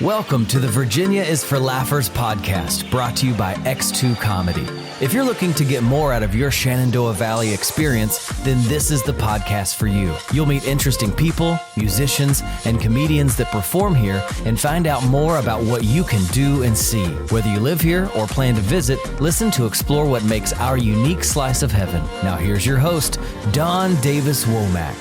Welcome to the Virginia is for Laughers podcast, brought to you by X2 Comedy. If you're looking to get more out of your Shenandoah Valley experience, then this is the podcast for you. You'll meet interesting people, musicians, and comedians that perform here and find out more about what you can do and see. Whether you live here or plan to visit, listen to explore what makes our unique slice of heaven. Now here's your host, Don Davis Womack.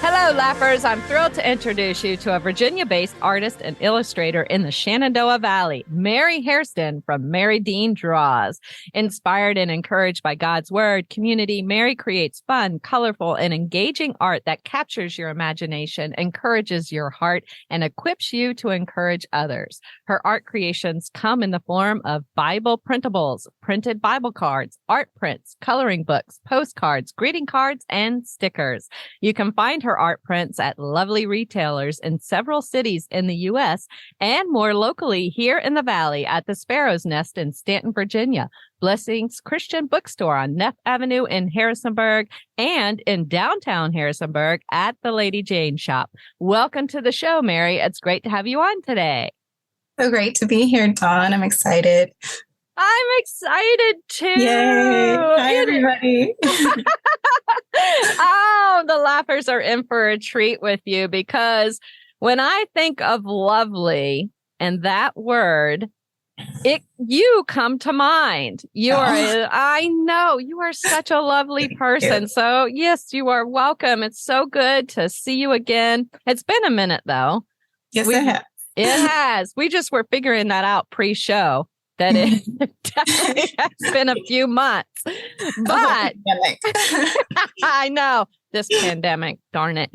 Hello, Laughers. I'm thrilled to introduce you to a Virginia-based artist and illustrator in the Shenandoah Valley, Mary Hairston from Marydean Draws. Inspired and encouraged by God's Word, community, Mary creates fun, colorful, and engaging art that captures your imagination, encourages your heart, and equips you to encourage others. Her art creations come in the form of Bible printables, printed Bible cards, art prints, coloring books, postcards, greeting cards, and stickers. You can find her art prints at lovely retailers in several cities in the U.S. and more locally here in the Valley at the Sparrow's Nest in Stanton, Virginia, Blessings Christian Bookstore on Neff Avenue in Harrisonburg, and in downtown Harrisonburg at the Lady Jane Shop. Welcome to the show, Mary. It's great to have you on today. So great to be here, Dawn. I'm excited. I'm excited too. Yay. Hi, everybody. Oh, the Laughers are in for a treat with you, because when I think of lovely and that word, you come to mind. I know you are such a lovely person. So yes, you are welcome. It's so good to see you again. It's been a minute though. Yes, it has. It has. We just were figuring that out pre-show, that it definitely has been a few months. But I know, this pandemic, darn it.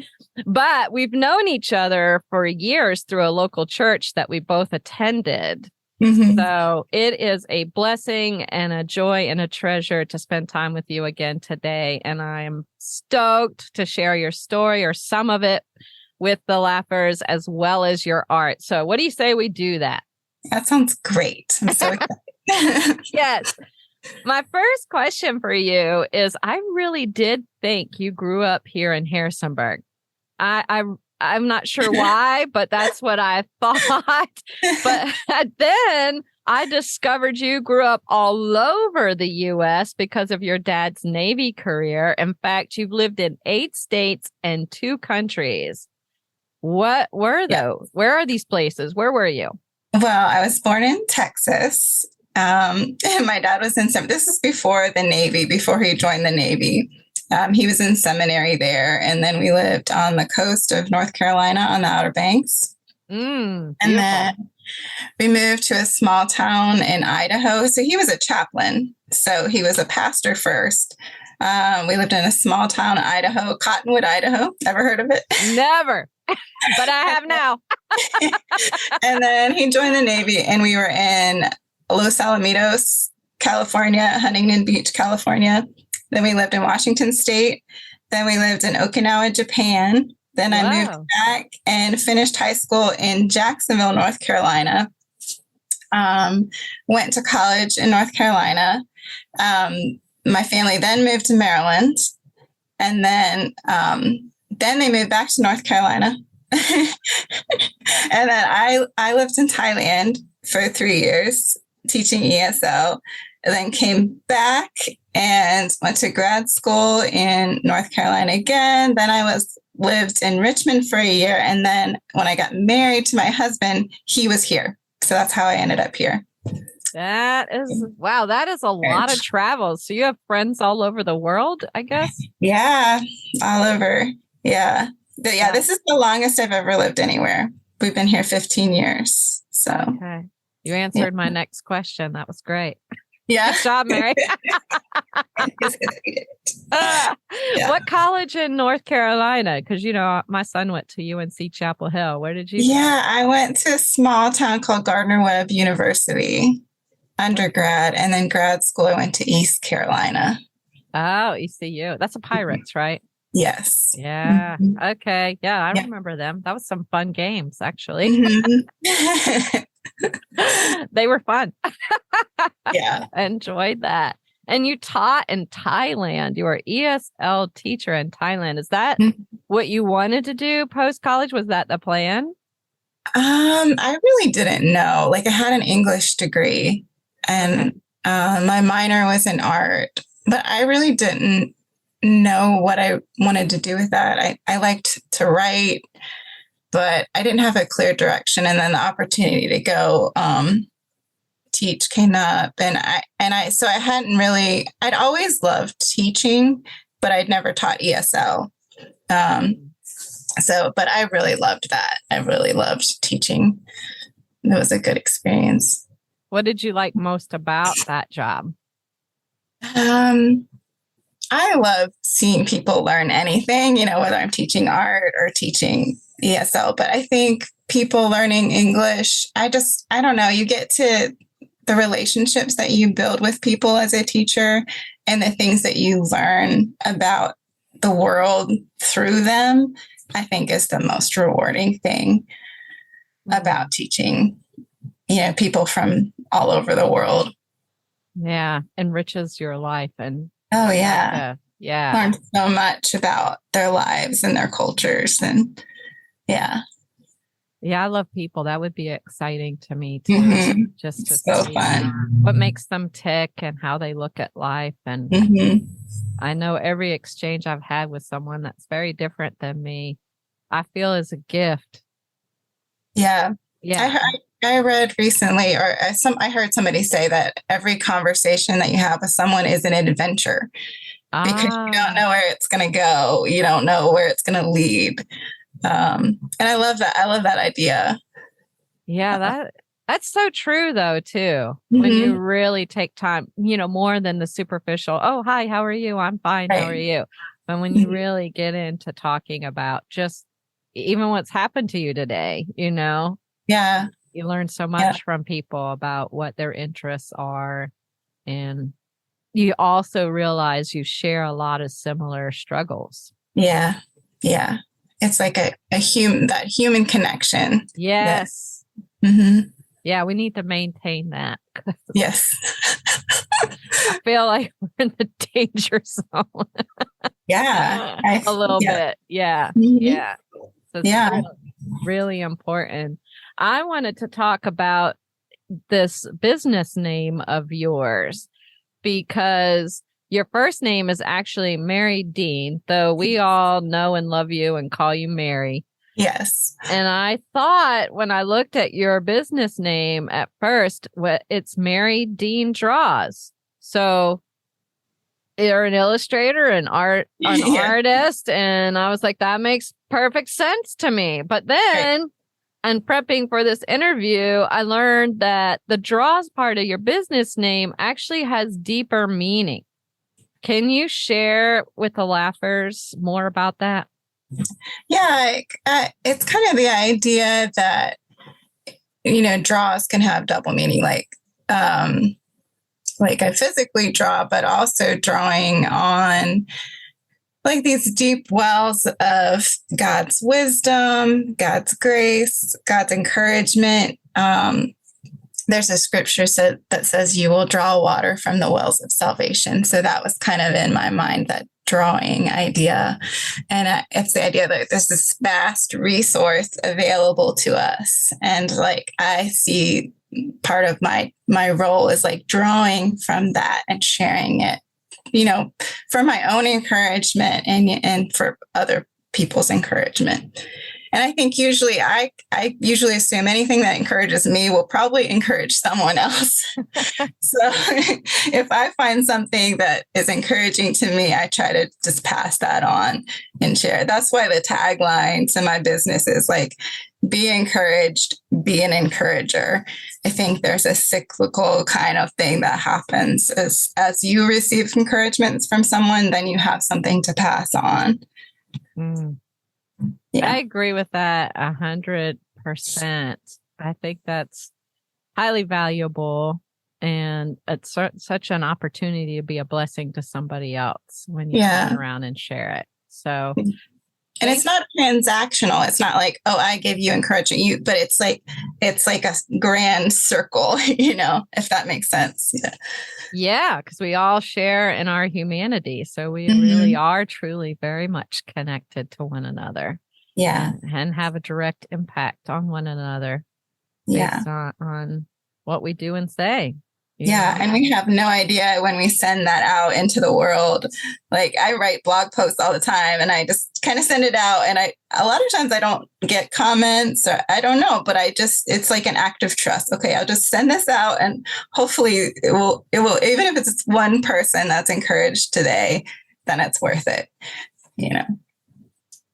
But we've known each other for years through a local church that we both attended. Mm-hmm. So it is a blessing and a joy and a treasure to spend time with you again today. And I am stoked to share your story, or some of it, with the Laughers, as well as your art. So what do you say we do that? That sounds great. I'm so excited. Yes. My first question for you is, I really did think you grew up here in Harrisonburg. I'm not sure why, but that's what I thought. But then I discovered you grew up all over the U.S. because of your dad's Navy career. In fact, you've lived in 8 states and 2 countries. What were those? Where are these places? Where were you? Well, I was born in Texas. And my dad was this is before the Navy, before he joined the Navy. He was in seminary there. And then we lived on the coast of North Carolina on the Outer Banks. And then we moved to a small town in Idaho. So he was a chaplain. So he was a pastor first. We lived in a small town in Idaho, Cottonwood, Idaho. Ever heard of it? Never. But I have now. And then he joined the Navy, and we were in Los Alamitos, California, Huntington Beach, California. Then we lived in Washington State. Then we lived in Okinawa, Japan. Then I moved back and finished high school in Jacksonville, North Carolina. Went to college in North Carolina. My family then moved to Maryland. And then they moved back to North Carolina. And then I lived in Thailand for 3 years teaching ESL, and then came back and went to grad school in North Carolina again. Then I lived in Richmond for a year. And then when I got married to my husband, he was here. So that's how I ended up here. That is a lot of travel. So you have friends all over the world, I guess? Yeah, all over. Yeah. But yeah, this is the longest I've ever lived anywhere. We've been here 15 years. So okay. You answered my next question. That was great. Yeah. Good job, Mary. What college in North Carolina? Because, my son went to UNC Chapel Hill. Where did you? Yeah, I went to a small town called Gardner-Webb University, undergrad, and then grad school, I went to East Carolina. Oh, ECU. That's a Pirates, right? Yes. Yeah. Mm-hmm. Okay. Yeah, I remember them. That was some fun games, actually. Mm-hmm. They were fun. Yeah. Enjoyed that. And you taught in Thailand. You were an ESL teacher in Thailand. Is that what you wanted to do post-college? Was that the plan? I really didn't know. Like, I had an English degree, and my minor was in art, but I really didn't know what I wanted to do with that. I liked to write, but I didn't have a clear direction. And then the opportunity to go teach came up, so I hadn't really. I'd always loved teaching, but I'd never taught ESL. But I really loved that. I really loved teaching. It was a good experience. What did you like most about that job? I love seeing people learn anything, whether I'm teaching art or teaching ESL. But I think people learning English, I don't know, you get to the relationships that you build with people as a teacher and the things that you learn about the world through them, I think is the most rewarding thing about teaching, people from all over the world. Yeah. Enriches your life. And oh yeah. Yeah. Learn so much about their lives and their cultures. And yeah. Yeah, I love people. That would be exciting to me too. Just to see what makes them tick and how they look at life. And I know every exchange I've had with someone that's very different than me, I feel is a gift. Yeah. Yeah. I read recently, I heard somebody say that every conversation that you have with someone is an adventure because you don't know where it's going to go. You don't know where it's going to lead. And I love that. I love that idea. Yeah, that's so true though, too. When you really take time, more than the superficial, oh, hi, how are you? I'm fine. Right. How are you? But when you really get into talking about just even what's happened to you today, yeah, you learn so much from people about what their interests are. And you also realize you share a lot of similar struggles. Yeah. Yeah. It's like that human connection. Yes. Yeah, we need to maintain that. Yes. I feel like we're in the danger zone. Yeah. A little bit. Yeah. Yeah. So it's really important. I wanted to talk about this business name of yours because your first name is actually Marydean, though we all know and love you and call you Mary. Yes. And I thought when I looked at your business name at first, it's Marydean Draws. So you're an illustrator, an artist. And I was like, that makes perfect sense to me. But then and prepping for this interview, I learned that the draws part of your business name actually has deeper meaning. Can you share with the laughers more about that? Yeah, it's kind of the idea that, draws can have double meaning, like I physically draw, but also drawing on like these deep wells of God's wisdom, God's grace, God's encouragement. There's a scripture that says you will draw water from the wells of salvation. So that was kind of in my mind, that drawing idea. And it's the idea that there's this vast resource available to us. And like, I see part of my role is like drawing from that and sharing it, for my own encouragement and for other people's encouragement. And I think usually I usually assume anything that encourages me will probably encourage someone else. So if I find something that is encouraging to me, I try to just pass that on and share. That's why the tagline to my business is like, be encouraged, be an encourager. I think there's a cyclical kind of thing that happens as you receive encouragements from someone, then you have something to pass on. Yeah. I agree with that 100%. I think that's highly valuable, and it's such an opportunity to be a blessing to somebody else when you turn around and share it. So, and it's not transactional. It's not like, oh, I give you encouragement, but it's like a grand circle, if that makes sense. Yeah, because we all share in our humanity. So we really are truly very much connected to one another. Yeah. And have a direct impact on one another based on what we do and say. Yeah. And we have no idea when we send that out into the world. Like I write blog posts all the time and I just kind of send it out. And a lot of times I don't get comments or I don't know, but it's like an act of trust. Okay. I'll just send this out and hopefully it will, even if it's one person that's encouraged today, then it's worth it.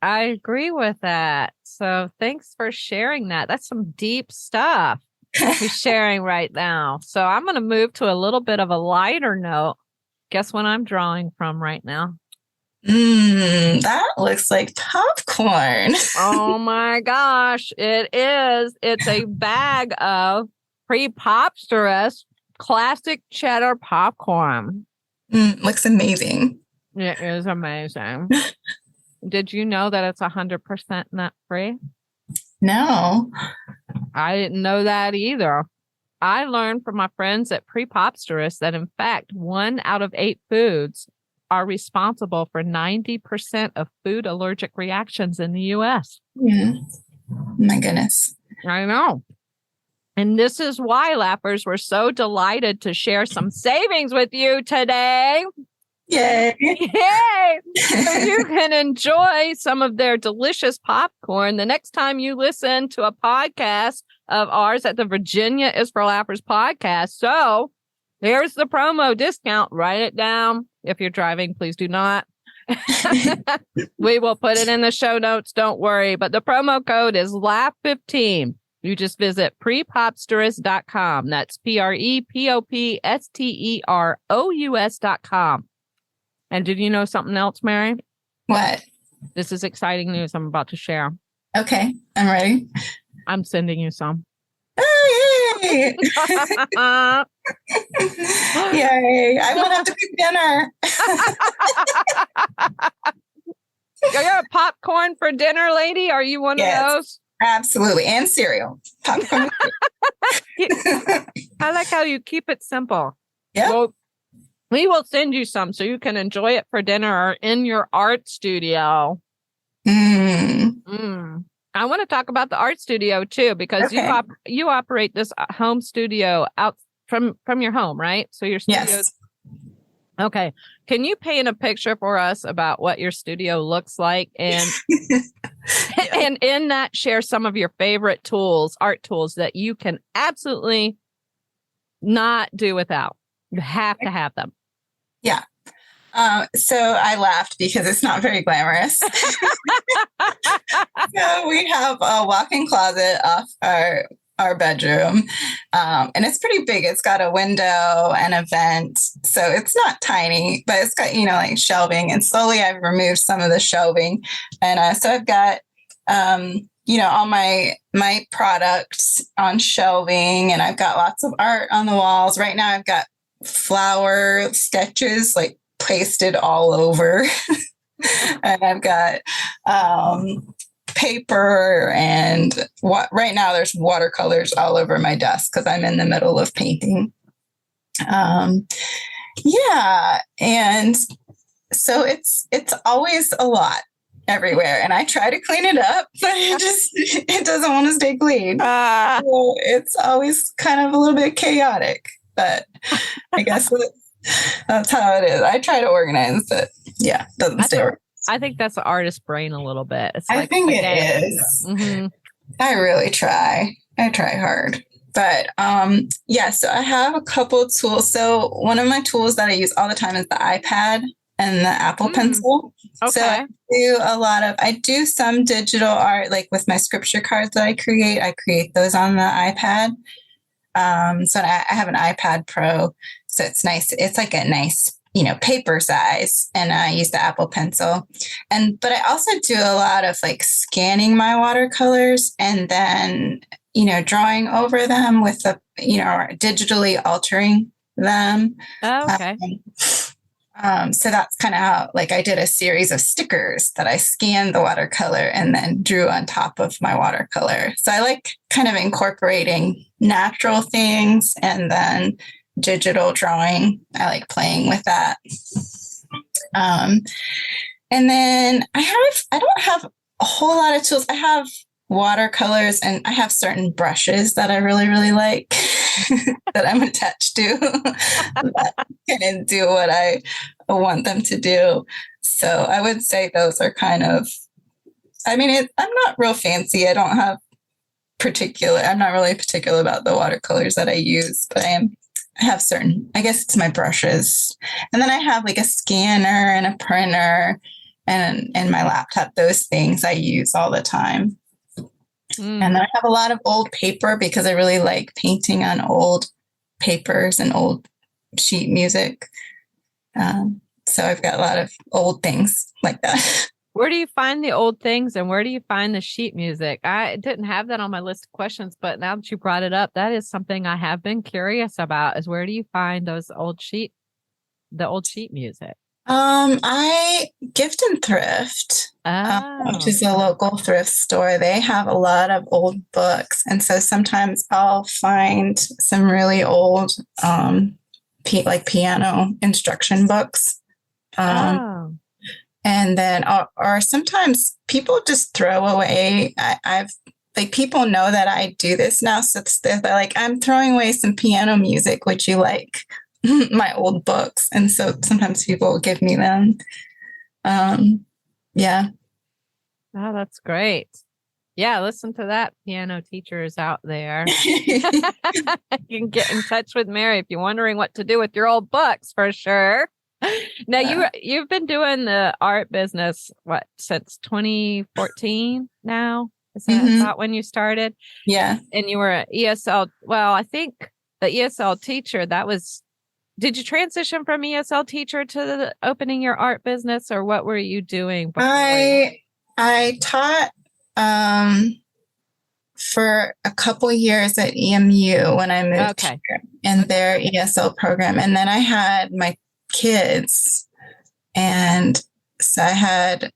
I agree with that. So thanks for sharing that. That's some deep stuff you're sharing right now. So I'm going to move to a little bit of a lighter note. Guess what I'm drawing from right now? That looks like popcorn. Oh my gosh, it is. It's a bag of preposterous classic cheddar popcorn. Looks amazing. It is amazing. Did you know that it's 100% nut free? No. I didn't know that either. I learned from my friends at Preposterous that, in fact, 1 out of 8 foods are responsible for 90% of food allergic reactions in the U.S. My goodness. I know. And this is why, Lappers, we're so delighted to share some savings with you today. Yay. Yay! So you can enjoy some of their delicious popcorn the next time you listen to a podcast of ours at the Virginia is for Lappers podcast. So here's the promo discount. Write it down. If you're driving, please do not. We will put it in the show notes. Don't worry. But the promo code is LAP15. You just visit prepopsterous.com. That's prepopsterous.com. And did you know something else, Mary? What? This is exciting news I'm about to share. Okay, I'm ready. I'm sending you some. Oh, yay! Yay! I won't have to cook dinner. You're a popcorn for dinner, lady? Are you one of those? Absolutely. And cereal. Popcorn. I like how you keep it simple. Yeah. Well, we will send you some so you can enjoy it for dinner or in your art studio. I want to talk about the art studio too, because you operate this home studio out from your home, right? So your studio. Yes. Okay. Can you paint a picture for us about what your studio looks like, and and in that share some of your favorite tools, art tools that you can absolutely not do without? You have to have them. Yeah. So I laughed because it's not very glamorous. So we have a walk-in closet off our bedroom. And it's pretty big. It's got a window and a vent. So it's not tiny, but it's got, like shelving. And slowly I've removed some of the shelving. And so I've got, all my products on shelving, and I've got lots of art on the walls. Right now I've got flower sketches like pasted all over. And I've got paper, and right now there's watercolors all over my desk because I'm in the middle of painting. And so it's always a lot everywhere, and I try to clean it up, but it doesn't want to stay clean. So it's always kind of a little bit chaotic, but I guess that's how it is. I try to organize it. Yeah, doesn't stay right. I think that's the artist brain a little bit. It's I think it is. Mm-hmm. I really try. I try hard. But so I have a couple tools. So one of my tools that I use all the time is the iPad and the Apple Pencil. Okay. So I do some digital art, like with my scripture cards that I create those on the iPad. So I have an iPad Pro, so it's nice. It's like a nice, paper size, and I use the Apple Pencil. But I also do a lot of like scanning my watercolors and then, drawing over them with or digitally altering them. Oh, okay. So that's kind of how, like, I did a series of stickers that I scanned the watercolor and then drew on top of my watercolor. So I like kind of incorporating natural things and then digital drawing. I like playing with that. And then I don't have a whole lot of tools. I have watercolors and I have certain brushes that I really, really like that I'm attached to that can do what I want them to do. So I would say those are kind of, I'm not real fancy. I'm not really particular about the watercolors that I use, but I have certain, I guess it's my brushes. And then I have like a scanner and a printer and my laptop. Those things I use all the time. And then I have a lot of old paper because I really like painting on old papers and old sheet music. So I've got a lot of old things like that. Where do you find the old things and where do you find the sheet music? I didn't have that on my list of questions, but now that you brought it up, that is something I have been curious about, is where do you find the old sheet music? I gift and thrift, which is a local thrift store. They have a lot of old books. And so sometimes I'll find some really old, like piano instruction books. And then, or sometimes people just throw away. I've like, people know that I do this now. So they're like, I'm throwing away some piano music. Would you like my old books? And so sometimes people will give me them. Yeah. Oh, that's great. Yeah. Listen to that, piano teachers out there. You can get in touch with Mary if you're wondering what to do with your old books, for sure. Now you've been doing the art business since 2014 now? Is that about when you started? Yeah. And you were an ESL. Well, I think the ESL teacher, did you transition from ESL teacher to opening your art business, or what were you doing before? I taught for a couple years at EMU when I moved here in their ESL program. And then I had my kids, and so I had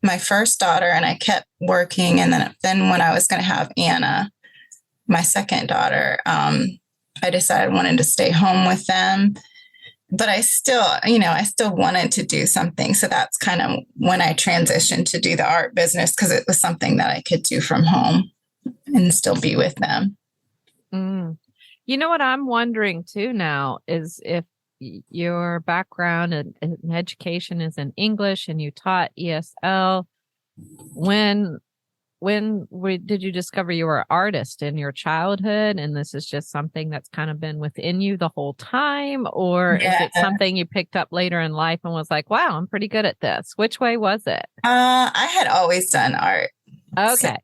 my first daughter and I kept working, and then when I was going to have Anna, my second daughter, I decided I wanted to stay home with them, but I still wanted to do something. So that's kind of when I transitioned to do the art business, because it was something that I could do from home and still be with them. You know what I'm wondering too now is if your background in education is in English and you taught ESL, when did you discover you were an artist? In your childhood, and this is just something that's kind of been within you the whole time, or is it something you picked up later in life and was like, wow, I'm pretty good at this? Which way was it? I had always done art. Okay.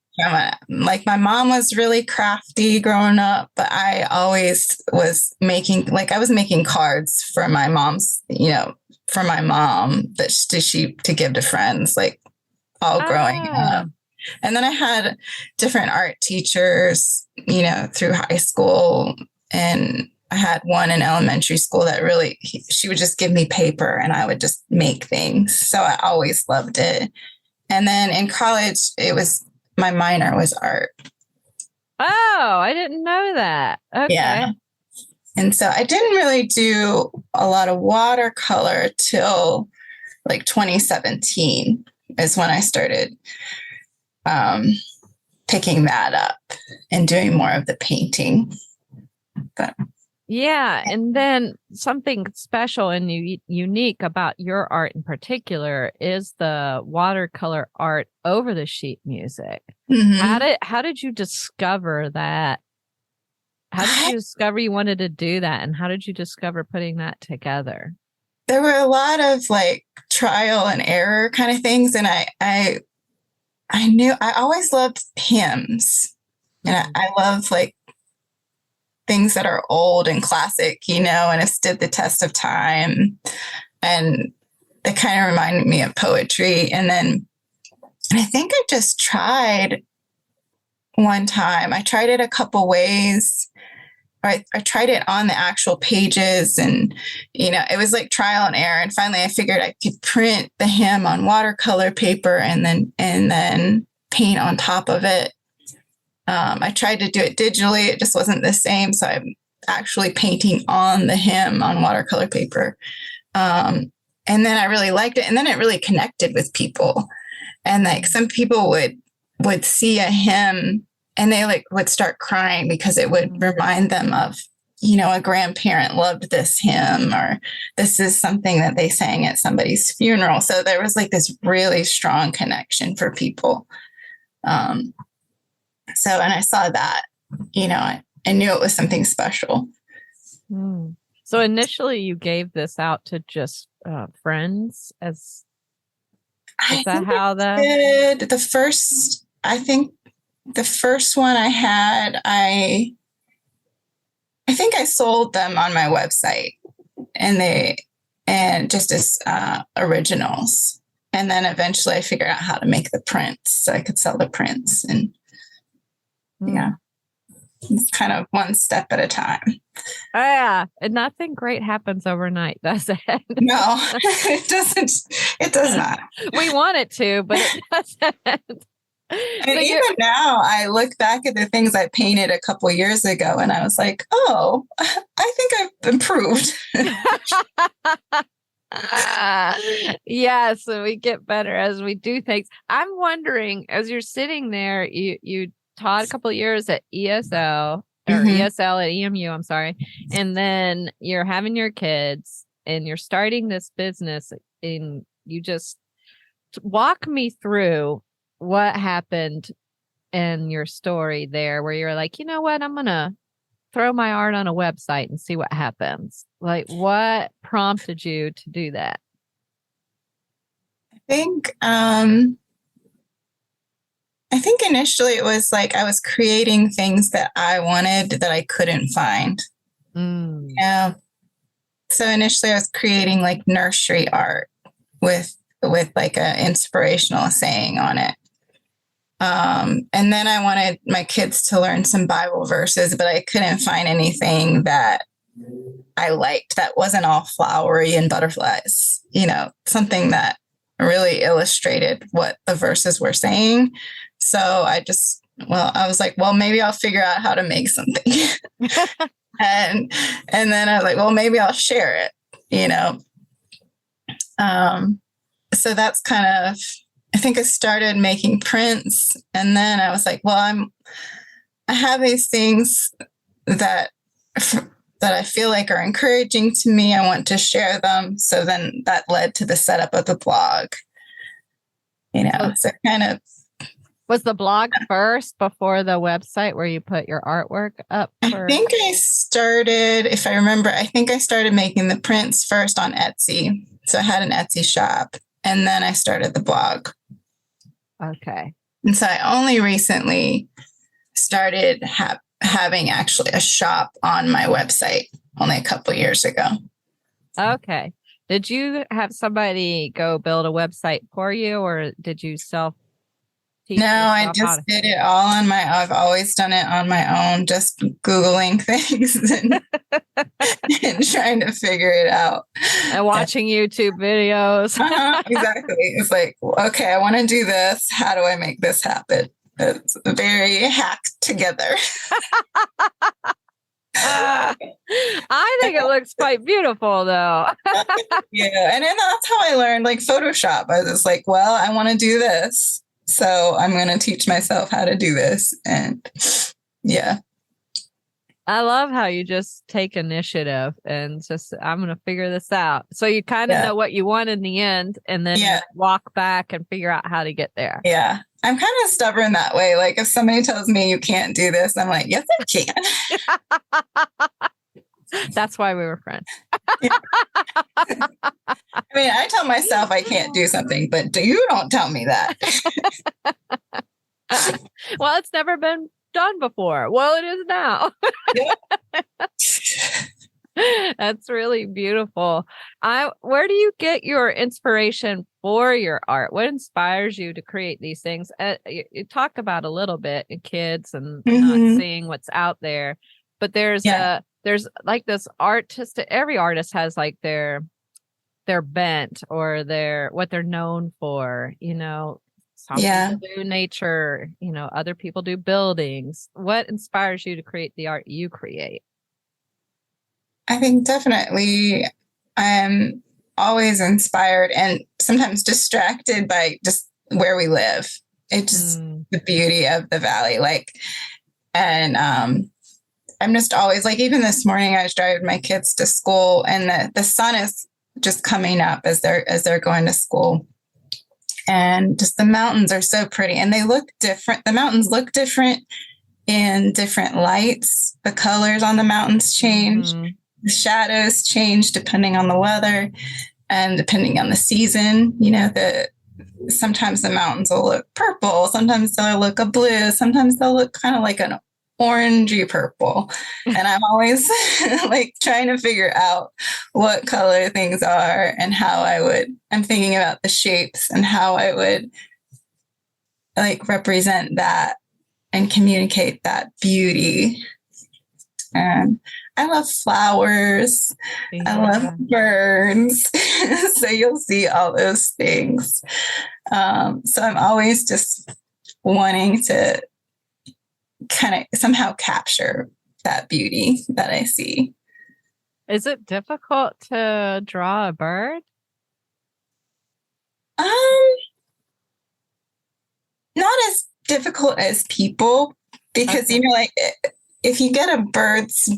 Like my mom was really crafty growing up, but I always was making cards for my mom's, for my mom to give to friends, like all growing up. And then I had different art teachers, through high school, and I had one in elementary school that really, she would just give me paper and I would just make things. So I always loved it. And then in college, my minor was art. Oh, I didn't know that. Okay. Yeah. And so I didn't really do a lot of watercolor till like 2017 is when I started picking that up and doing more of the painting. But yeah. And then something special and unique about your art in particular is the watercolor art over the sheet music. How did you discover that? How did you discover you wanted to do that? And how did you discover putting that together? There were a lot of like trial and error kind of things. And I knew I always loved hymns, and I love like things that are old and classic, and have stood the test of time. And they kind of reminded me of poetry. And I think I just tried one time. I tried it a couple ways. I tried it on the actual pages, and, it was like trial and error. And finally I figured I could print the hymn on watercolor paper and then paint on top of it. I tried to do it digitally. It just wasn't the same. So I'm actually painting on the hymn on watercolor paper. And then I really liked it. And then it really connected with people. And like some people would see a hymn and they like would start crying because it would remind them of, a grandparent loved this hymn, or this is something that they sang at somebody's funeral. So there was like this really strong connection for people. And I saw that, I knew it was something special. So initially you gave this out to just friends is that how the first, I think the first one I had, I think I sold them on my website and just as originals. And then eventually I figured out how to make the prints so I could sell the prints. And it's kind of one step at a time. Oh, yeah. And nothing great happens overnight, does it? No, it doesn't. It does not. We want it to, but it doesn't. And even now, I look back at the things I painted a couple years ago, and I was like, "Oh, I think I've improved." Yes, and we get better as we do things. I'm wondering, as you're sitting there, you taught a couple of years at ESL or ESL at EMU. I'm sorry, and then you're having your kids, and you're starting this business, and you just walk me through what happened in your story there where you're like, you know what, I'm going to throw my art on a website and see what happens. Like, what prompted you to do that? I think initially it was like I was creating things that I wanted that I couldn't find. Yeah. So initially I was creating like nursery art with like an inspirational saying on it. And then I wanted my kids to learn some Bible verses, but I couldn't find anything that I liked that wasn't all flowery and butterflies, something that really illustrated what the verses were saying. So I was like, well, maybe I'll figure out how to make something. and then I was like, well, maybe I'll share it, so that's kind of, I think I started making prints, and then I was like, well, I have these things that I feel like are encouraging to me. I want to share them. So then that led to the setup of the blog, so kind of. Was the blog first before the website where you put your artwork up? I think I started, if I remember, making the prints first on Etsy. So I had an Etsy shop, and then I started the blog. Okay. And so I only recently started having actually a shop on my website only a couple years ago. Okay. Did you have somebody go build a website for you, or did you self-teach? No, I just did it all I've always done it on my own, just Googling things and trying to figure it out. And watching YouTube videos. Exactly. It's like, okay, I want to do this. How do I make this happen? It's very hacked together. I think it looks quite beautiful, though. Yeah. And then that's how I learned like Photoshop. I was just like, well, I want to do this, so I'm going to teach myself how to do this. And yeah. I love how you just take initiative and just, I'm going to figure this out. So you kind of know what you want in the end, and then you walk back and figure out how to get there. Yeah. I'm kind of stubborn that way. Like if somebody tells me you can't do this, I'm like, yes, I can. That's why we were friends. I mean, I tell myself I can't do something, but you don't tell me that. Well, it's never been done before. Well, it is now. That's really beautiful. Where do you get your inspiration for your art? What inspires you to create these things? You talked about a little bit in kids and not seeing what's out there, but there's like this artist. Every artist has like their bent or what they're known for. Some people do nature. Other people do buildings. What inspires you to create the art you create? I think definitely I'm always inspired and sometimes distracted by just where we live. It's just the beauty of the valley. Like, and I'm just always like, even this morning I was driving my kids to school, and the sun is just coming up as they're going to school. And just the mountains are so pretty, and they look different. The mountains look different in different lights. The colors on the mountains change. The shadows change depending on the weather and depending on the season. You know, sometimes the mountains will look purple, sometimes they'll look a blue, sometimes they'll look kind of like an orangey purple. And I'm always like trying to figure out what color things are and how I'm thinking about the shapes and how I would like represent that and communicate that beauty. And I love flowers. Yeah. I love birds. So you'll see all those things. So I'm always just wanting to kind of somehow capture that beauty that I see. Is it difficult to draw a bird? Not as difficult as people, because you know, like if you get a bird's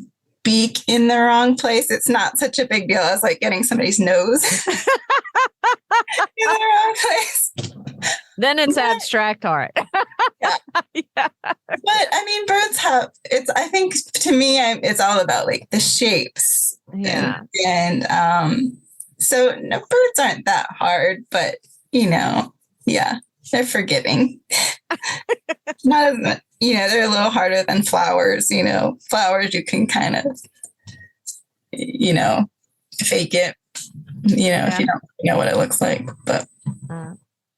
beak in the wrong place, it's not such a big deal as like getting somebody's nose in the wrong place. Then it's abstract art. Yeah. Yeah. But I mean, birds have, I think to me, it's all about like the shapes. Yeah. And so no, birds aren't that hard, but you know, yeah, they're forgiving. Not as much, you know, they're a little harder than flowers. You know, flowers you can kind of, you know, fake it, you know, if you don't know what it looks like. But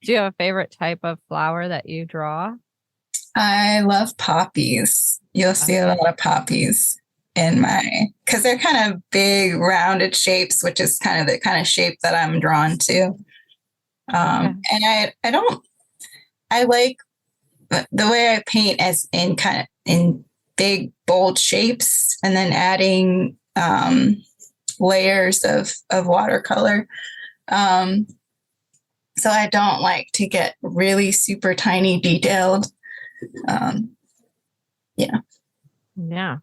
do you have a favorite type of flower that you draw? I love poppies. You'll see a lot of poppies in because they're kind of big, rounded shapes, which is kind of the kind of shape that I'm drawn to. And I like the way I paint as in big, bold shapes, and then adding layers of watercolor. So I don't like to get really super tiny detailed. Yeah.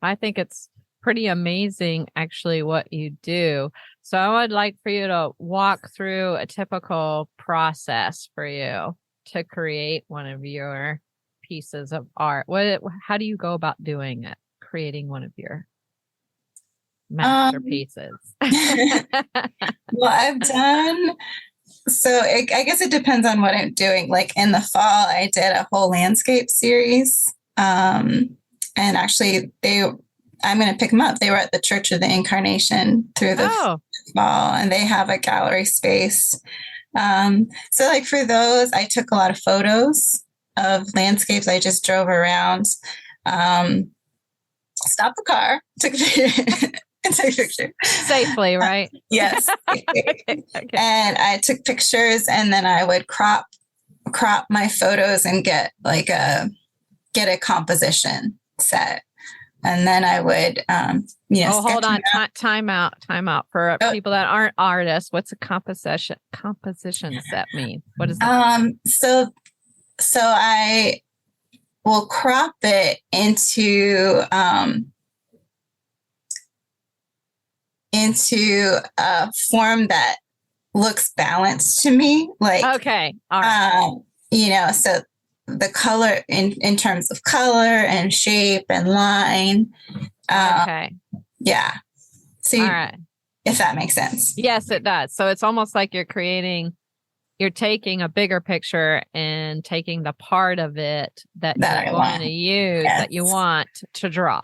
I think it's pretty amazing actually what you do. So I would like for you to walk through a typical process for you to create one of your pieces of art. How do you go about doing it? Creating one of your masterpieces? Well, I've done, so I guess it depends on what I'm doing. Like in the fall, I did a whole landscape series. And actually I'm going to pick them up. They were at the Church of the Incarnation through the fall, and they have a gallery space. So like for those, I took a lot of photos of landscapes. I just drove around, stopped the car, took a picture. Safely, right? Yes. Okay. And I took pictures, and then I would crop my photos and get a composition set. And then I would, hold on. Time out for people that aren't artists. What's a composition set mean? What is that? So I will crop it into a form that looks balanced to me. Like, okay. All right. So the color in terms of color and shape and line. Okay. Yeah. So all right. If that makes sense. Yes, it does. So it's almost like you're taking a bigger picture and taking the part of it that you're going to use, that you want to draw.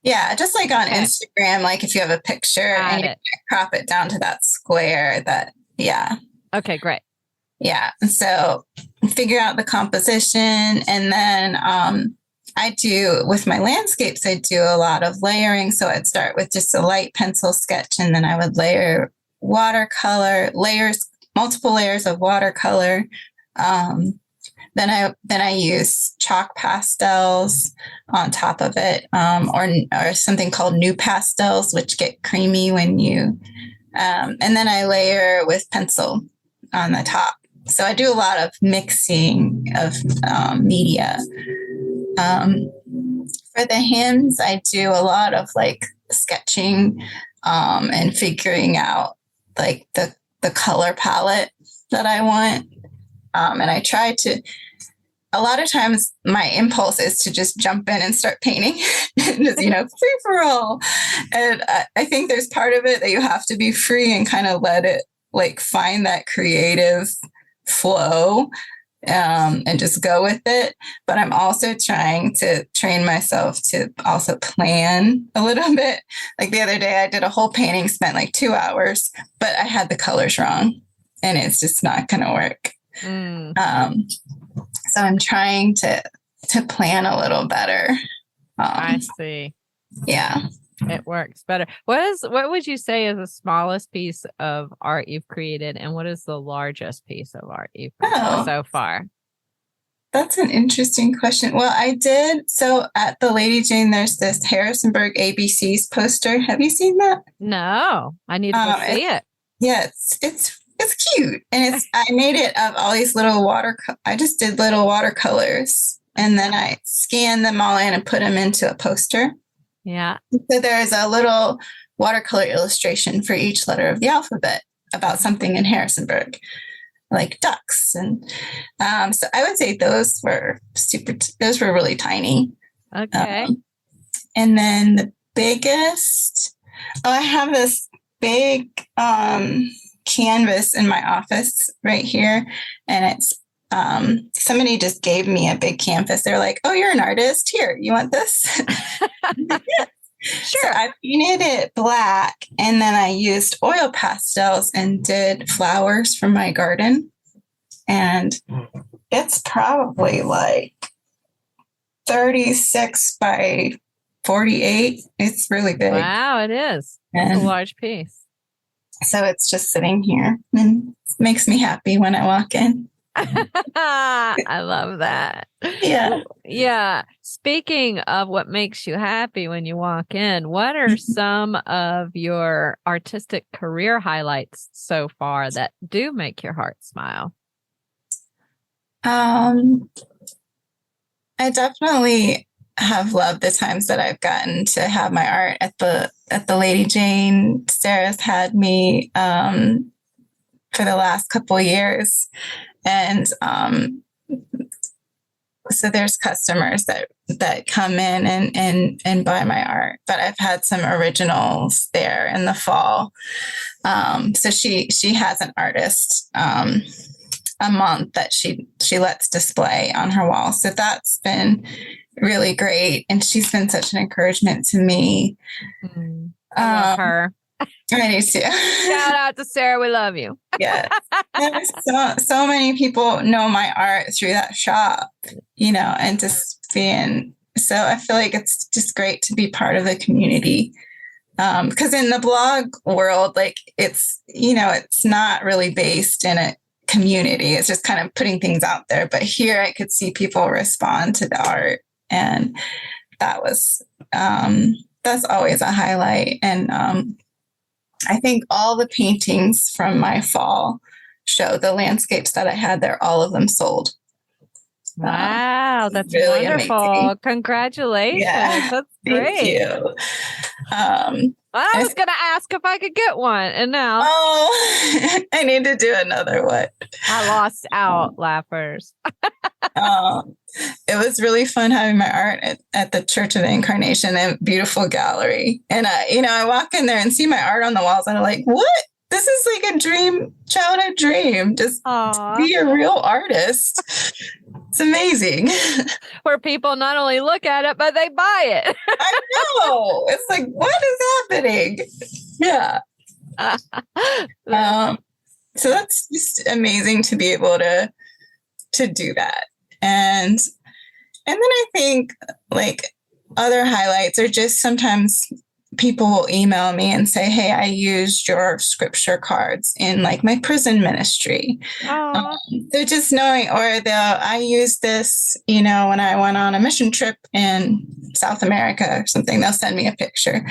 Yeah. Just like on Instagram, like if you have a picture and you crop it down to that square Okay, great. Yeah. And so figure out the composition. And then I do, with my landscapes, I do a lot of layering. So I'd start with just a light pencil sketch, and then I would layer watercolor, multiple layers of watercolor. Then I use chalk pastels on top of it, or something called new pastels, which get creamy when you, and then I layer with pencil on the top. So I do a lot of mixing of media. For the hymns, I do a lot of like sketching and figuring out like the color palette that I want. And I try to, a lot of times my impulse is to just jump in and start painting, just, free for all. And I think there's part of it that you have to be free and kind of let it like find that creative flow and just go with it. But I'm also trying to train myself to also plan a little bit. Like the other day I did a whole painting, spent like 2 hours, but I had the colors wrong and it's just not going to work. So I'm trying to plan a little better. I see. Yeah. It works better. What would you say is the smallest piece of art you've created, and what is the largest piece of art you've created so far? That's an interesting question. Well, I did. So at the Lady Jane, there's this Harrisonburg ABCs poster. Have you seen that? No, I need to go see it. Yeah, it's cute. And I made it of all these little I just did little watercolors and then I scanned them all in and put them into a poster. Yeah. So there's a little watercolor illustration for each letter of the alphabet about something in Harrisonburg, like ducks. And so I would say those were really tiny. Okay. And then the biggest, I have this big canvas in my office right here. And it's, somebody just gave me a big canvas. They're like, "Oh, you're an artist. Here, you want this?" Sure. So I painted it black and then I used oil pastels and did flowers from my garden. And it's probably like 36 by 48. It's really big. Wow, it is. It's a large piece. So it's just sitting here and it makes me happy when I walk in. I love that. Yeah. Yeah. Speaking of what makes you happy when you walk in, what are some of your artistic career highlights so far that do make your heart smile? I definitely have loved the times that I've gotten to have my art at the Lady Jane. Sarah's had me for the last couple of years. And so there's customers that come in and buy my art, but I've had some originals there in the fall. So she has an artist a month that she lets display on her wall. So that's been really great. And she's been such an encouragement to me. I love her. I do too. Shout out to Sarah. We love you. Yes. So many people know my art through that shop, and just being, so I feel like it's just great to be part of the community. Because in the blog world, like it's not really based in a community. It's just kind of putting things out there. But here I could see people respond to the art. And that was, that's always a highlight. And, I think all the paintings from my fall show the landscapes that I had there. All of them sold. Wow, that's really wonderful. amazing. Congratulations. Yeah, That's great. Thank you. I was going to ask if I could get one, and now I need to do another one. I lost out, laughers. It was really fun having my art at the Church of the Incarnation, and beautiful gallery. And I walk in there and see my art on the walls, and I'm like, what? This is like a dream, childhood dream. Just be a real artist. It's amazing. Where people not only look at it, but they buy it. I know. It's like, what is happening? Yeah. So that's just amazing to be able to do that. And then I think like other highlights are just sometimes people will email me and say, "Hey, I used your scripture cards in like my prison ministry." So just knowing, or I used this, when I went on a mission trip in South America or something, they'll send me a picture.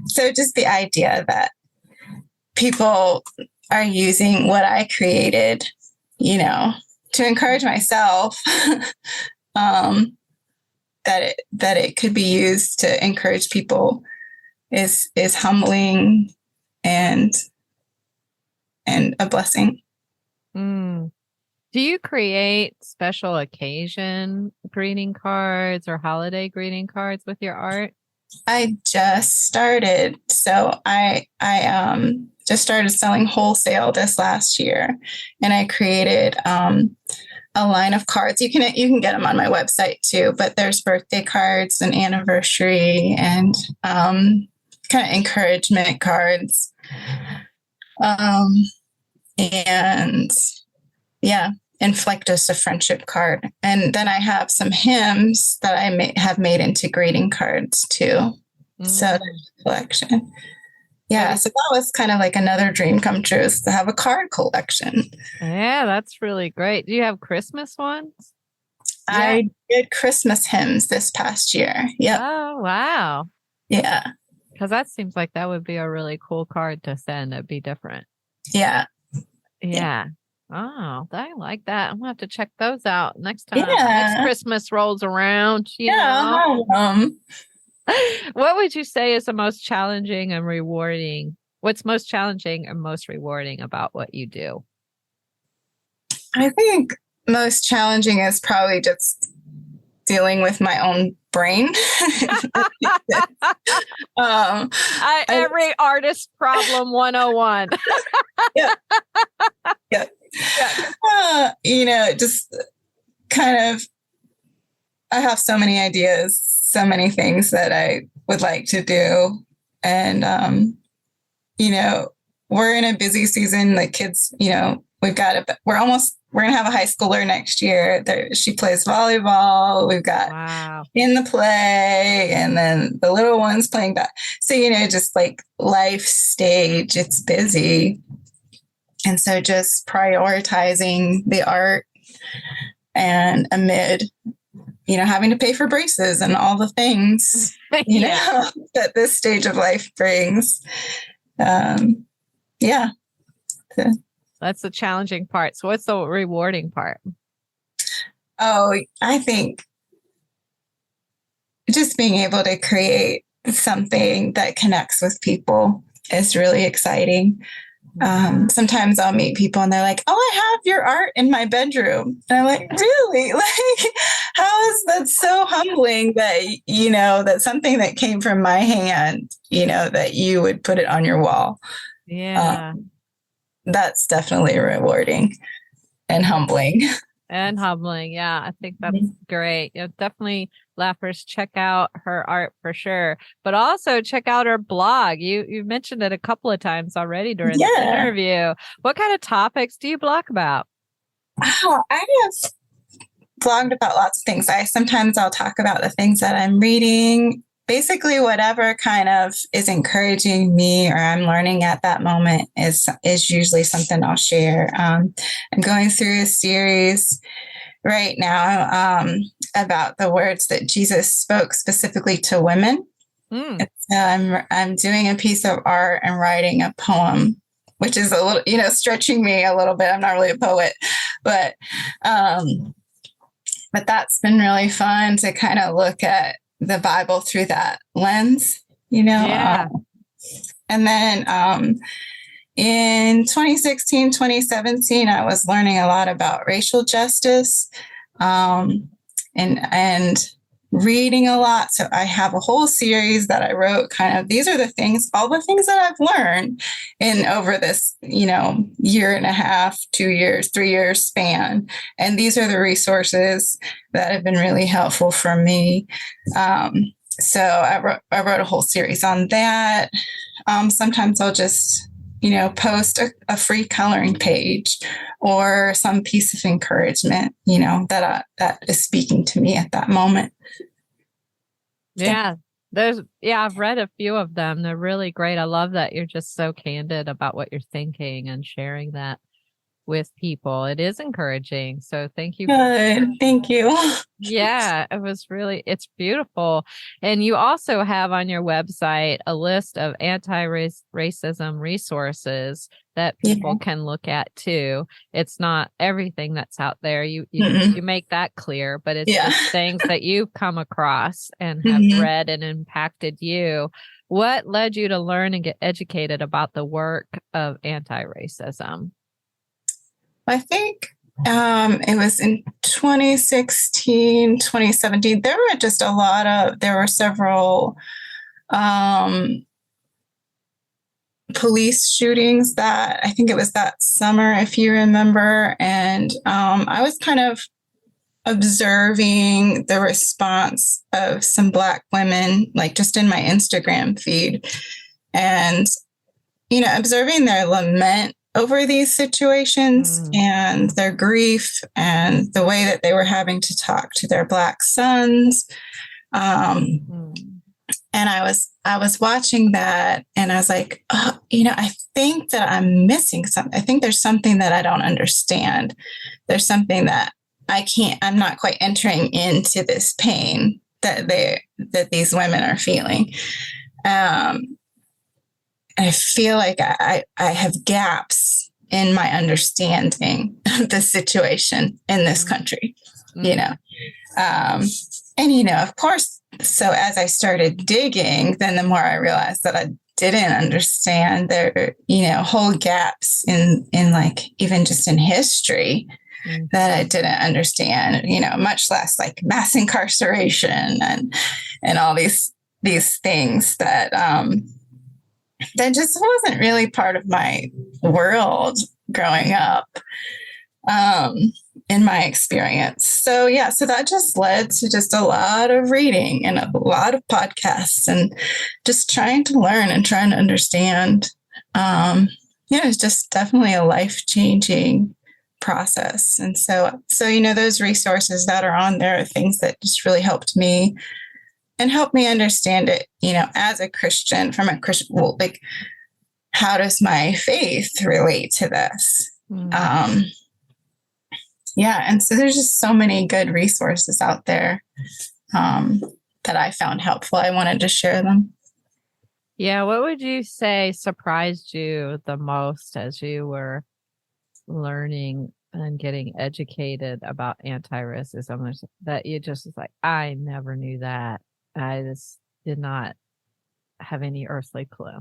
So just the idea that people are using what I created, to encourage myself, that it could be used to encourage people is humbling and a blessing. Mm. Do you create special occasion greeting cards or holiday greeting cards with your art? I just started. So I just started selling wholesale this last year, and I created a line of cards. You can get them on my website too, but there's birthday cards and anniversary and kind of encouragement cards. And yeah, and like just a friendship card. And then I have some hymns that I have made into greeting cards too. So there's a collection. Yeah, so that was kind of like another dream come true, is to have a card collection. Yeah, that's really great. Do you have Christmas ones? I did Christmas hymns this past year. Yep. Oh, wow. Yeah. Because that seems like that would be a really cool card to send. It'd be different. Yeah. Yeah. Oh, I like that. I'm gonna have to check those out next time. Yeah. Next Christmas rolls around. You know. What would you say is the most challenging and rewarding? What's most challenging and most rewarding about what you do? I think most challenging is probably just dealing with my own brain. Every artist problem 101. Yeah. Yeah. Just kind of, I have so many ideas, so many things that I would like to do. And, we're in a busy season. The kids, we're going to have a high schooler next year. She plays volleyball. We've got in the play, and then the little one's playing that. So, just like life stage, it's busy. And so just prioritizing the art, and amid, having to pay for braces and all the things, that this stage of life brings. Yeah. That's the challenging part. So what's the rewarding part? Oh, I think just being able to create something that connects with people is really exciting. Sometimes I'll meet people and they're like, "Oh, I have your art in my bedroom." And I'm like, "Really? Like, how is that so humbling that, that's something that came from my hand, that you would put it on your wall." Yeah. That's definitely rewarding and humbling. And humbling. Yeah, I think that's great. Definitely, Laughers, check out her art for sure. But also check out her blog. You mentioned it a couple of times already during the interview. What kind of topics do you blog about? Oh, I have blogged about lots of things. I'll talk about the things that I'm reading. Basically, whatever kind of is encouraging me or I'm learning at that moment is usually something I'll share. I'm going through a series right now about the words that Jesus spoke specifically to women. So I'm doing a piece of art and writing a poem, which is a little, stretching me a little bit. I'm not really a poet, but that's been really fun to kind of look at the Bible through that lens, and then in 2016, 2017, I was learning a lot about racial justice, and reading a lot. So I have a whole series that I wrote kind of, these are all the things that I've learned in over this, year and a half, 2 years, 3 years span. And these are the resources that have been really helpful for me. So I wrote a whole series on that. Sometimes I'll just, post a free coloring page or some piece of encouragement, that is speaking to me at that moment. Yeah. I've read a few of them. They're really great. I love that you're just so candid about what you're thinking and sharing that with people. It is encouraging. So thank you. Good. Thank you. Yeah, it's beautiful. And you also have on your website a list of anti-racism resources that people can look at too. It's not everything that's out there. You make that clear, but it's just things that you've come across and have read and impacted you. What led you to learn and get educated about the work of anti-racism? I think it was in 2016, 2017. There were several police shootings that I think it was that summer, if you remember. And I was kind of observing the response of some Black women, like just in my Instagram feed, and, observing their lament over these situations and their grief and the way that they were having to talk to their Black sons. And I was watching that and I was like, oh, I think that I'm missing something. I think there's something that I don't understand. There's something that I'm not quite entering into this pain that these women are feeling. I feel like I have gaps in my understanding of the situation in this country, and, of course, so as I started digging, then the more I realized that I didn't understand there, whole gaps in like, even just in history that I didn't understand, much less like mass incarceration and all these things that just wasn't really part of my world growing up, in my experience. So that just led to just a lot of reading and a lot of podcasts and just trying to learn and trying to understand. It's just definitely a life-changing process. And so, those resources that are on there are things that just really helped me and help me understand it, as a Christian, from a Christian, like, how does my faith relate to this? And so there's just so many good resources out there that I found helpful. I wanted to share them. Yeah, what would you say surprised you the most as you were learning and getting educated about anti-racism that you just was like, I never knew that? I just did not have any earthly clue.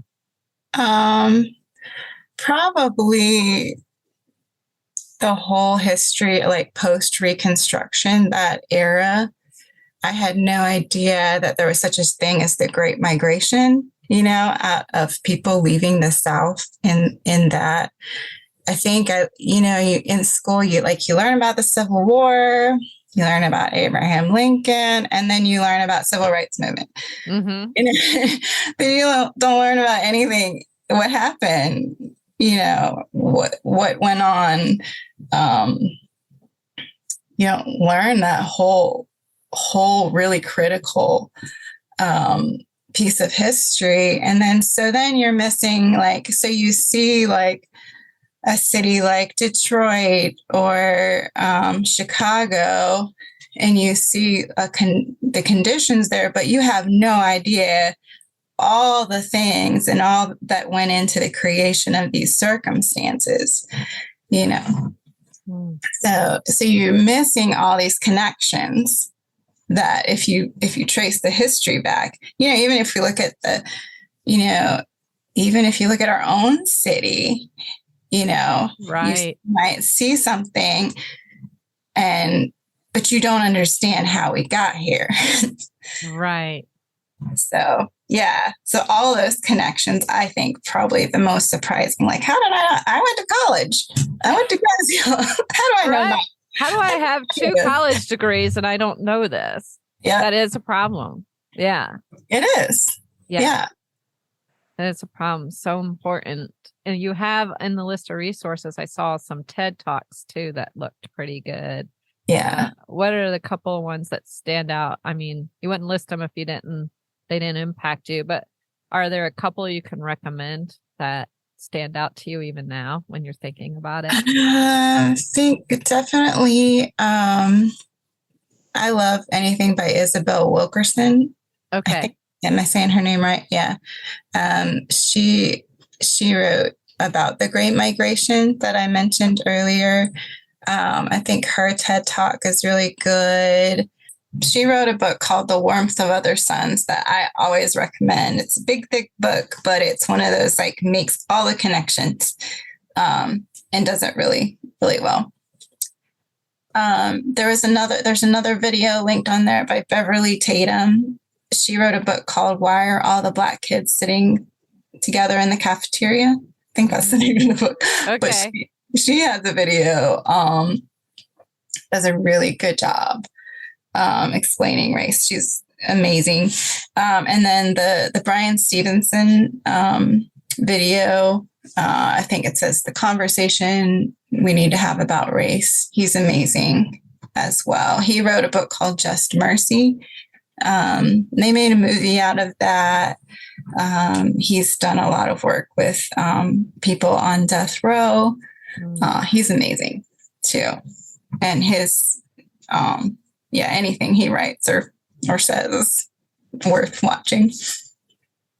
Probably the whole history, like post-Reconstruction, that era. I had no idea that there was such a thing as the Great Migration, out of people leaving the South in that. I think, you in school, you learn about the Civil War, you learn about Abraham Lincoln, and then you learn about civil rights movement. But you don't learn about anything, what happened, what went on. You don't learn that whole really critical piece of history. And then you're missing, so you see a city like Detroit or Chicago, and you see the conditions there, but you have no idea all the things and all that went into the creation of these circumstances, So you're missing all these connections that if you trace the history back, even if we look at even if you look at our own city, right, you might see something but you don't understand how we got here. Right. So all those connections, I think, probably the most surprising. Like, how did I went to college. I went to grad school. How do I know that? How do I have 2 college degrees and I don't know this? Yeah. That is a problem. Yeah. It is. Yeah. It's a problem. So important. And you have in the list of resources, I saw some TED Talks too that looked pretty good. Yeah. What are the couple of ones that stand out? I mean, you wouldn't list them if they didn't impact you, but are there a couple you can recommend that stand out to you even now when you're thinking about it? I think definitely. I love anything by Isabel Wilkerson. Okay. Am I saying her name right? Yeah. She wrote about the Great Migration that I mentioned earlier. I think her TED Talk is really good. She wrote a book called The Warmth of Other Suns that I always recommend. It's a big, thick book, but it's one of those like makes all the connections and does it really, really well. There's another video linked on there by Beverly Tatum. She wrote a book called Why Are All the Black Kids Sitting Together in the Cafeteria? I think that's the name of the book. Okay. But she has a video, does a really good job explaining race. She's amazing. And then the Brian Stevenson video, I think it says the conversation we need to have about race. He's amazing as well. He wrote a book called Just Mercy. They made a movie out of that. He's done a lot of work with people on death row. He's amazing too. And his, anything he writes or says is worth watching.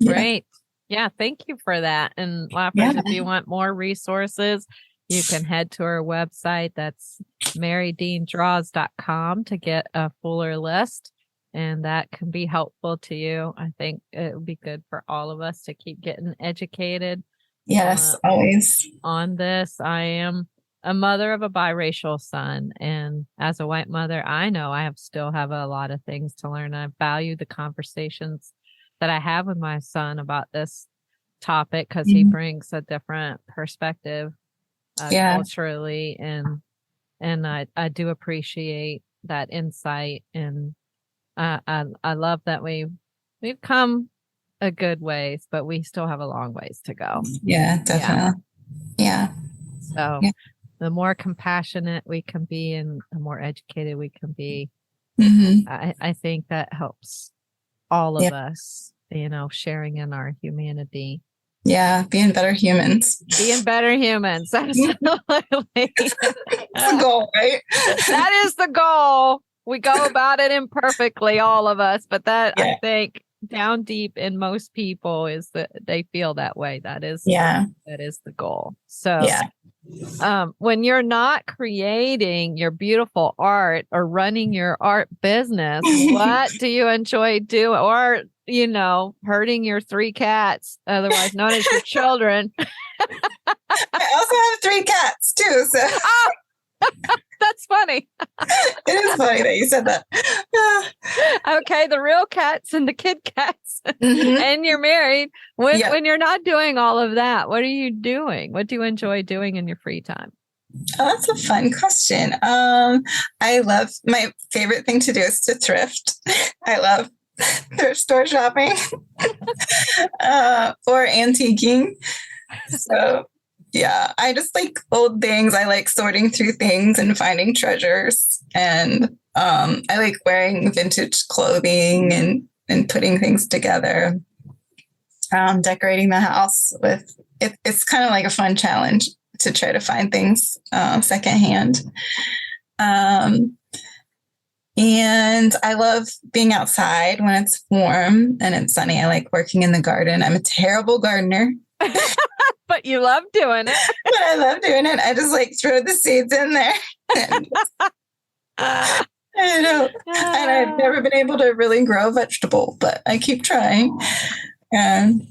Yeah. Great. Yeah. Thank you for that. And Lappers, if you want more resources, you can head to our website. That's marydeandraws.com to get a fuller list. And that can be helpful to you. I think it would be good for all of us to keep getting educated. Yes, always. On this. I am a mother of a biracial son. And as a white mother, I know I still have a lot of things to learn. I value the conversations that I have with my son about this topic because he brings a different perspective culturally. And I do appreciate that insight. And I love that we've come a good ways, but we still have a long ways to go. Yeah, definitely. Yeah. So the more compassionate we can be and the more educated we can be, I think that helps all of us, sharing in our humanity. Yeah, being better humans. Being better humans. Absolutely. That's the goal, right? That is the goal. We go about it imperfectly, all of us, but that I think down deep in most people is that they feel that way. That is the goal. So when you're not creating your beautiful art or running your art business, what do you enjoy doing? Or, herding your 3 cats, otherwise known as your children. I also have 3 cats too. So that's funny. It is funny that you said that. Okay, the real cats and the kid cats. And you're married. When you're not doing all of that, what are you doing? What do you enjoy doing in your free time? Oh, that's a fun question. My favorite thing to do is to thrift. I love thrift store shopping or antiquing. So I just like old things. I like sorting through things and finding treasures. And I like wearing vintage clothing and putting things together. Decorating the house with it's kind of like a fun challenge to try to find things secondhand. And I love being outside when it's warm and it's sunny. I like working in the garden. I'm a terrible gardener. But you love doing it. But I love doing it. I just like throw the seeds in there. I know. And I've never been able to really grow a vegetable, but I keep trying. And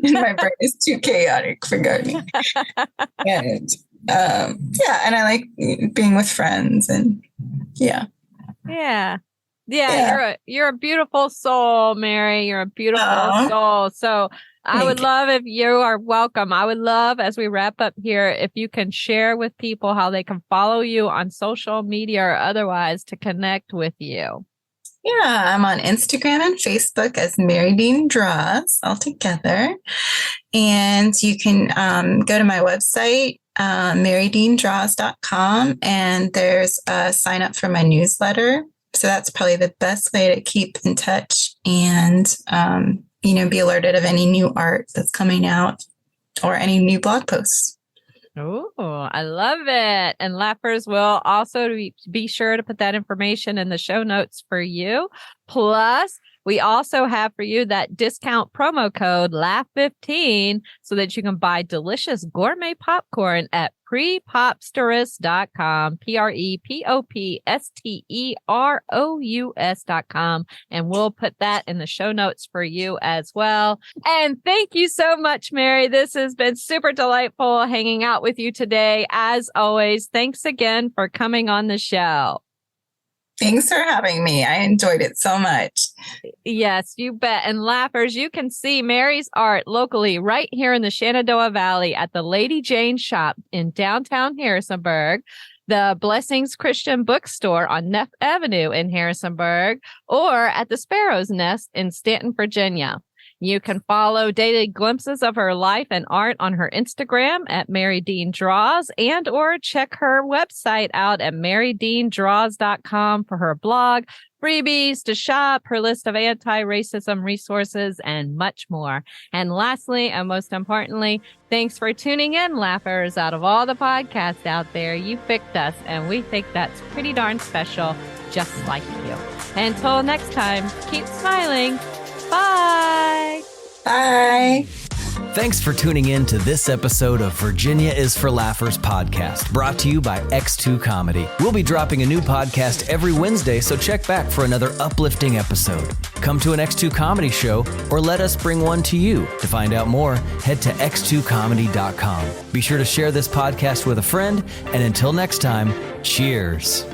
my brain is too chaotic for gardening. And and I like being with friends and you're a beautiful soul, Mary. You're a beautiful soul. So I would love if you are welcome. I would love, as we wrap up here, if you can share with people how they can follow you on social media or otherwise to connect with you. Yeah, I'm on Instagram and Facebook as Marydean Draws all together. And you can go to my website, marydeandraws.com, and there's a sign up for my newsletter. So that's probably the best way to keep in touch and, be alerted of any new art that's coming out. or any new blog posts. Oh, I love it. And Laughers will also be sure to put that information in the show notes for you. Plus, we also have for you that discount promo code LAUGH15 so that you can buy delicious gourmet popcorn at prepopsterous.com, prepopsterous.com. And we'll put that in the show notes for you as well. And thank you so much, Mary. This has been super delightful hanging out with you today. As always, thanks again for coming on the show. Thanks for having me. I enjoyed it so much. Yes, you bet. And Laughers, you can see Mary's art locally right here in the Shenandoah Valley at the Lady Jane shop in downtown Harrisonburg, the Blessings Christian Bookstore on Neff Avenue in Harrisonburg, or at the Sparrow's Nest in Stanton, Virginia. You can follow daily glimpses of her life and art on her Instagram at Marydean Draws, and or check her website out at marydeandraws.com for her blog, freebies to shop, her list of anti-racism resources, and much more. And lastly, and most importantly, thanks for tuning in, Laughers. Out of all the podcasts out there, you picked us, and we think that's pretty darn special, just like you. Until next time, keep smiling. Bye. Bye. Thanks for tuning in to this episode of Virginia is for Laughers podcast, brought to you by X2 Comedy. We'll be dropping a new podcast every Wednesday, so check back for another uplifting episode. Come to an X2 Comedy show or let us bring one to you. To find out more, head to x2comedy.com. Be sure to share this podcast with a friend, and until next time, cheers.